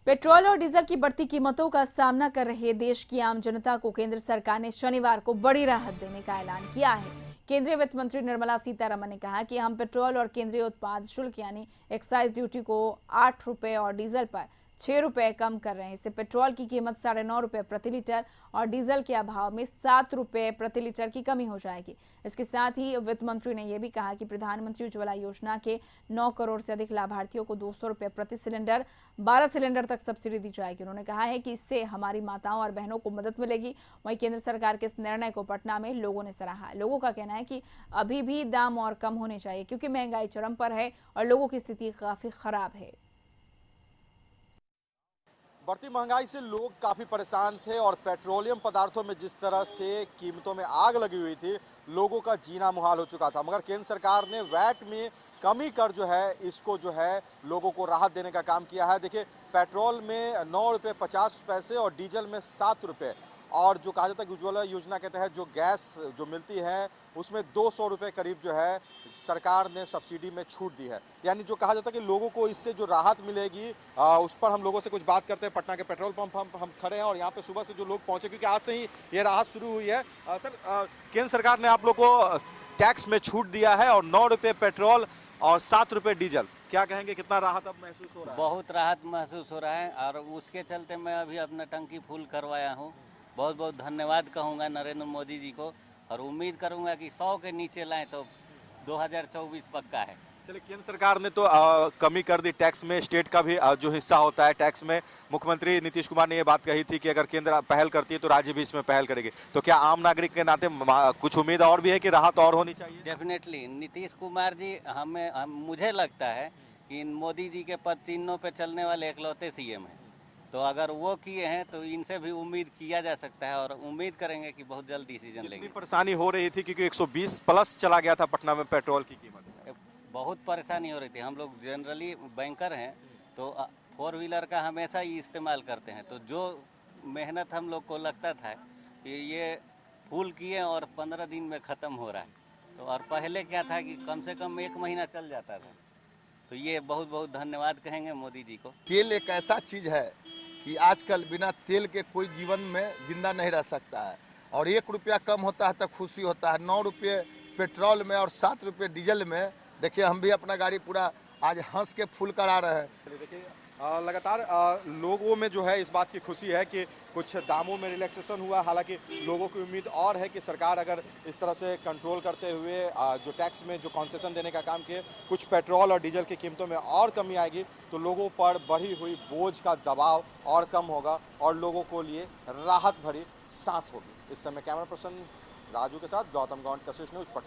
Petrol और diesel की बढ़ती कीमतों का सामना कर रहे देश की आम जनता को केंद्र सरकार ने शनिवार को बड़ी राहत देने का ऐलान किया है। केंद्रीय वित्त मंत्री निर्मला सीतारमण ने कहा कि हम पेट्रोल और केंद्रीय उत्पाद शुल्क यानी एक्साइज ड्यूटी को 8 रुपए और डीजल पर 6 रुपए कम कर रहे हैं। इससे पेट्रोल की कीमत 9.5 रुपए प्रति लीटर और डीजल के अभाव में 7 रुपए प्रति लीटर की कमी हो जाएगी। इसके साथ ही वित्त मंत्री ने यह भी कहा कि प्रधानमंत्री उज्ज्वला योजना के 9 करोड़ से अधिक लाभार्थियों को 200 रुपए प्रति सिलेंडर 12 सिलेंडर तक सब्सिडी दी जाएगी। उन्होंने कहा है कि इससे हमारी माताओं और बहनों को मदद मिलेगी। वहीं केंद्र सरकार के इस निर्णय को पटना में लोगों ने सराहा। लोगों का कहना है कि अभी भी दाम और कम होने चाहिए क्योंकि महंगाई चरम पर है और लोगों की स्थिति काफी खराब है। बढ़ती महंगाई से लोग काफ़ी परेशान थे और पेट्रोलियम पदार्थों में जिस तरह से कीमतों में आग लगी हुई थी, लोगों का जीना मुहाल हो चुका था। मगर केंद्र सरकार ने वैट में कमी कर जो है इसको जो है लोगों को राहत देने का काम किया है। देखिए, पेट्रोल में 9 रुपये 50 पैसे और डीजल में 7 रुपये, और जो कहा जाता है कि उज्ज्वला योजना के तहत जो गैस जो मिलती है उसमें 200 रुपये करीब जो है सरकार ने सब्सिडी में छूट दी है। यानी जो कहा जाता है कि लोगों को इससे जो राहत मिलेगी, उस पर हम लोगों से कुछ बात करते हैं। पटना के पेट्रोल पंप हम खड़े हैं और यहाँ पे सुबह से जो लोग पहुंचे, क्योंकि आज से ही ये राहत शुरू हुई है। सर, केंद्र सरकार ने आप लोग को टैक्स में छूट दिया है और 9 रुपये पेट्रोल और 7 रुपये डीजल, क्या कहेंगे, कितना राहत अब महसूस हो रहा है? बहुत राहत महसूस हो रहा है और उसके चलते मैं अभी अपना टंकी फुल करवाया हूँ। बहुत बहुत धन्यवाद कहूँगा नरेंद्र मोदी जी को और उम्मीद करूँगा कि 100 के नीचे लाएं तो 2024 पक्का है। चलिए, केंद्र सरकार ने तो कमी कर दी टैक्स में। स्टेट का भी जो हिस्सा होता है टैक्स में, मुख्यमंत्री नीतीश कुमार ने ये बात कही थी कि अगर केंद्र पहल करती है तो राज्य भी इसमें पहल करेगी। तो क्या आम नागरिक के नाते कुछ उम्मीद और भी है कि राहत और होनी चाहिए? डेफिनेटली नीतीश कुमार जी मुझे लगता है कि मोदी जी के पद चिन्हों पे चलने वाले इकलौते सीएम हैं। तो अगर वो किए हैं तो इनसे भी उम्मीद किया जा सकता है और उम्मीद करेंगे कि बहुत जल्द डिसीजन लेंगे। परेशानी हो रही थी क्योंकि 120 प्लस चला गया था पटना में पेट्रोल की कीमत। बहुत परेशानी हो रही थी। हम लोग जनरली बैंकर हैं तो 4 व्हीलर का हमेशा ही इस्तेमाल करते हैं। तो जो मेहनत हम लोग को लगता था कि ये फुल किए और 15 दिन में ख़त्म हो रहा है, तो और पहले क्या था कि कम से कम 1 महीना चल जाता था। तो ये बहुत बहुत धन्यवाद कहेंगे मोदी जी को। तेल एक ऐसा चीज़ है कि आजकल बिना तेल के कोई जीवन में जिंदा नहीं रह सकता है और 1 रुपया कम होता है तो खुशी होता है। 9 रुपये पेट्रोल में और 7 रुपये डीजल में, देखिए हम भी अपना गाड़ी पूरा आज हंस के फुल करा रहे हैं। देखिए, लगातार लोगों में जो है इस बात की खुशी है कि कुछ दामों में रिलैक्सेशन हुआ। हालांकि लोगों की उम्मीद और है कि सरकार अगर इस तरह से कंट्रोल करते हुए जो टैक्स में जो कंसेशन देने का काम किए, कुछ पेट्रोल और डीजल की कीमतों में और कमी आएगी तो लोगों पर बढ़ी हुई बोझ का दबाव और कम होगा और लोगों को लिए राहत भरी सांस होगी। इस समय कैमरा पर्सन राजू के साथ गौतम गौंड, कशिश न्यूज़, पटना।